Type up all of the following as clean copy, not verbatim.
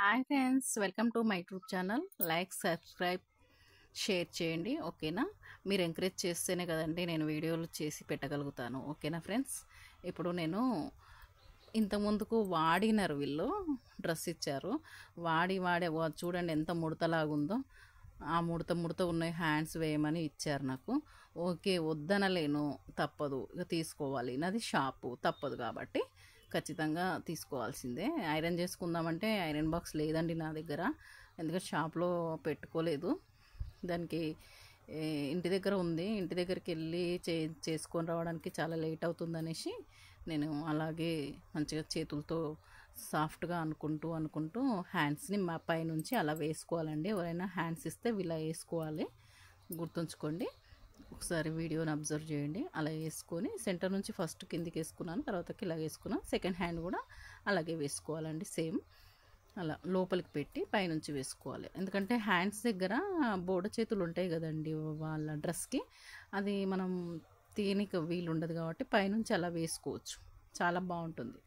Hi friends, welcome to my YouTube channel. Like, subscribe, share చేయండి. ఓకేనా? మీరు encourage చేస్తేనే కదండి నేను వీడియోలు చేసి పెట్టగలుగుతాను. ఓకేనా ఫ్రెండ్స్? ఇప్పుడు నేను ఇంతకుముందుకు వాడినారు, వీళ్ళు డ్రెస్ ఇచ్చారు. వాడే చూడండి ఎంత ముడతలాగుందో. ఆ ముడత ముడత ఉన్నాయి, హ్యాండ్స్ వేయమని ఇచ్చారు నాకు. ఓకే, వద్దనలేను, తప్పదు, ఇక తీసుకోవాలి. నాది షాపు, తప్పదు కాబట్టి ఖచ్చితంగా తీసుకోవాల్సిందే. ఐరన్ చేసుకుందామంటే ఐరన్ బాక్స్ లేదండి నా దగ్గర, ఎందుకంటే షాప్లో పెట్టుకోలేదు. దానికి ఇంటి దగ్గర ఉంది. ఇంటి దగ్గరికి వెళ్ళి చేసుకొని రావడానికి చాలా లేట్ అవుతుందనేసి నేను అలాగే మంచిగా చేతులతో సాఫ్ట్గా అనుకుంటూ హ్యాండ్స్ని మా పైనుంచి అలా వేసుకోవాలండి. ఎవరైనా హ్యాండ్స్ ఇస్తే ఇలా వేసుకోవాలి, గుర్తుంచుకోండి. ఒకసారి వీడియోని అబ్జర్వ్ చేయండి. అలా వేసుకొని సెంటర్ నుంచి ఫస్ట్ కిందికి వేసుకున్నాను, తర్వాతకి ఇలా వేసుకున్నాను. సెకండ్ హ్యాండ్ కూడా అలాగే వేసుకోవాలండి, సేమ్ అలా లోపలికి పెట్టి పైనుంచి వేసుకోవాలి. ఎందుకంటే హ్యాండ్స్ దగ్గర బోడ చేతులు ఉంటాయి కదండి వాళ్ళ డ్రెస్కి, అది మనం తీయనికి వీలు ఉండదు కాబట్టి పైనుంచి అలా వేసుకోవచ్చు. చాలా బాగుంటుంది,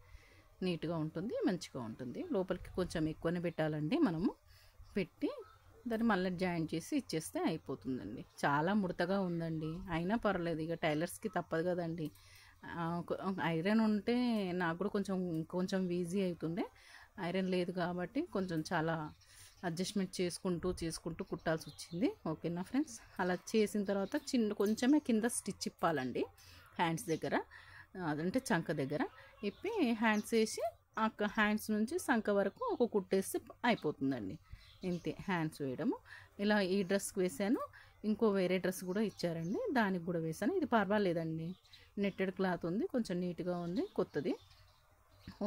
నీట్గా ఉంటుంది, మంచిగా ఉంటుంది. లోపలికి కొంచెం ఎక్కువనే పెట్టాలండి మనము. పెట్టి దాన్ని మళ్ళీ జాయిన్ చేసి ఇచ్చేస్తే అయిపోతుందండి. చాలా ముడతగా ఉందండి, అయినా పర్లేదు, ఇక టైలర్స్కి తప్పదు కదండి. ఐరన్ ఉంటే నాకు కూడా కొంచెం ఈజీ అవుతుండే. ఐరన్ లేదు కాబట్టి కొంచెం చాలా అడ్జస్ట్మెంట్ చేసుకుంటూ కుట్టాల్సి వచ్చింది. ఓకేనా ఫ్రెండ్స్? అలా చేసిన తర్వాత కొంచెమే కింద స్టిచ్ ఇప్పాలండి హ్యాండ్స్ దగ్గర, అదంటే చంక దగ్గర ఇప్పి హ్యాండ్స్ వేసి హ్యాండ్స్ నుంచి సంక వరకు ఒక కుట్టేస్తే అయిపోతుందండి. ఇంతే హ్యాండ్స్ వేయడము. ఇలా ఈ డ్రెస్కి వేసాను, ఇంకో వేరే డ్రెస్ కూడా ఇచ్చారండి, దానికి కూడా వేసాను. ఇది పర్వాలేదండి, నెట్టెడ్ క్లాత్ ఉంది, కొంచెం నీట్గా ఉంది, కొత్తది.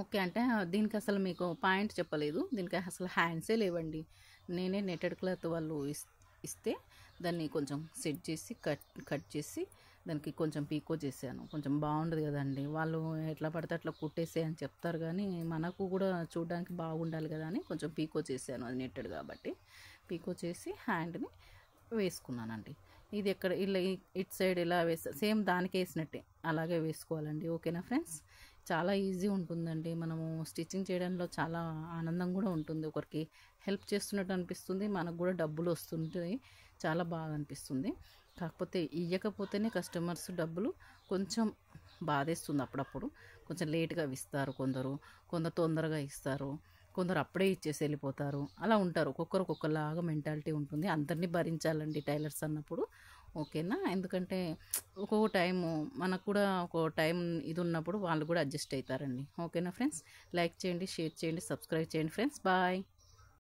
ఓకే, అంటే దీనికి అసలు మీకు పాయింట్ చెప్పలేదు, దీనికి అసలు హ్యాండ్సే లేవండి. నేనే నెట్టెడ్ క్లాత్ వాళ్ళు ఇస్తే దాన్ని కొంచెం సెట్ చేసి కట్ చేసి దానికి కొంచెం పీకో చేశాను. కొంచెం బాగుండదు కదండి, వాళ్ళు ఎట్లా పడితే అట్లా కుట్టేసే అని చెప్తారు, కానీ మనకు కూడా చూడడానికి బాగుండాలి కదా అని కొంచెం పీకో చేశాను. అది నెట్టెడ్ కాబట్టి పీకో చేసి హ్యాండ్ని వేసుకున్నానండి. ఇది ఎక్కడ ఇలా ఇటు సైడ్ ఇలా సేమ్ దానికి వేసినట్టే అలాగే వేసుకోవాలండి. ఓకేనా ఫ్రెండ్స్? చాలా ఈజీ ఉంటుందండి. మనము స్టిచ్చింగ్ చేయడంలో చాలా ఆనందం కూడా ఉంటుంది. ఒకరికి హెల్ప్ చేస్తున్నట్టు అనిపిస్తుంది, మనకు కూడా డబ్బులు వస్తుంటాయి, చాలా బాగా అనిపిస్తుంది. కాకపోతే ఇవ్వకపోతేనే కస్టమర్స్ డబ్బులు కొంచెం బాధేస్తుంది. అప్పుడప్పుడు కొంచెం లేట్గా ఇస్తారు, కొందరు తొందరగా ఇస్తారు, కొందరు అప్పుడే ఇచ్చేసి వెళ్ళిపోతారు. అలా ఉంటారు, ఒక్కొక్కలాగా మెంటాలిటీ ఉంటుంది. అందరినీ భరించాలండి టైలర్స్ అన్నప్పుడు. ఓకేనా? ఎందుకంటే ఒక్కొక్క టైము మనకు కూడా ఒక టైం ఇది ఉన్నప్పుడు వాళ్ళు కూడా అడ్జస్ట్ అవుతారండి. ఓకేనా ఫ్రెండ్స్? లైక్ చేయండి, షేర్ చేయండి, సబ్స్క్రైబ్ చేయండి ఫ్రెండ్స్. బాయ్.